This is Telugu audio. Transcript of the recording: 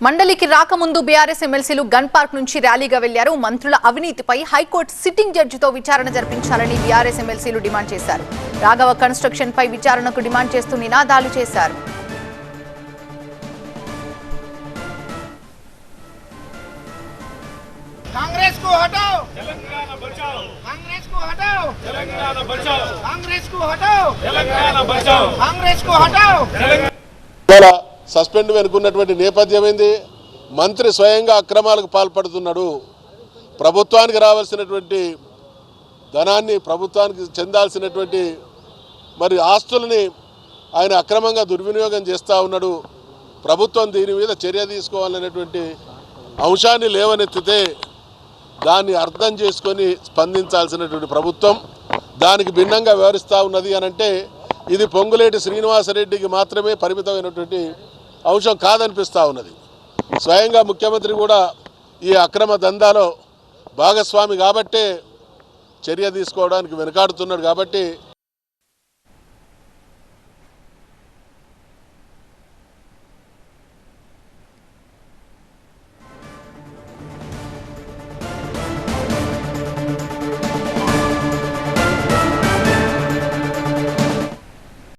మండలికి రాకముందు బీఆర్ఎస్ ఎమ్మెల్సీలు గన్ పార్క్ నుంచి ర్యాలీగా వెళ్లారు. మంత్రుల అవినీతిపై హైకోర్టు సిట్టింగ్ జడ్జితో విచారణ జరిపించాలని బీఆర్ఎస్ ఎమ్మెల్సీలు డిమాండ్ చేశారు. రాఘవ కన్స్ట్రక్షన్ పై విచారణకు డిమాండ్ చేస్తూ నినాదాలు చేశారు. कांग्रेस को हटाओ, तेलंगाना बचाओ। कांग्रेस को हटाओ, तेलंगाना बचाओ। कांग्रेस को हटाओ, तेलंगाना बचाओ। कांग्रेस को हटाओ। సస్పెండ్ వెనుకున్నటువంటి నేపథ్యం ఏంది? మంత్రి స్వయంగా అక్రమాలకు పాల్పడుతున్నాడు. ప్రభుత్వానికి రావాల్సినటువంటి ధనాన్ని, ప్రభుత్వానికి చెందాల్సినటువంటి మరి ఆస్తులని ఆయన అక్రమంగా దుర్వినియోగం చేస్తూ ఉన్నాడు. ప్రభుత్వం దీని మీద చర్య తీసుకోవాలనేటువంటి అంశాన్ని లేవనెత్తితే దాన్ని అర్థం చేసుకొని స్పందించాల్సినటువంటి ప్రభుత్వం దానికి భిన్నంగా వ్యవహరిస్తూ ఉన్నది అని అంటే ఇది పొంగులేటి శ్రీనివాసరెడ్డికి మాత్రమే పరిమితమైనటువంటి అంశం కాదనిపిస్తూ ఉన్నది. స్వయంగా ముఖ్యమంత్రి కూడా ఈ అక్రమ దందాలో భాగస్వామి కాబట్టే చర్య తీసుకోవడానికి వెనుకాడుతున్నాడు. కాబట్టి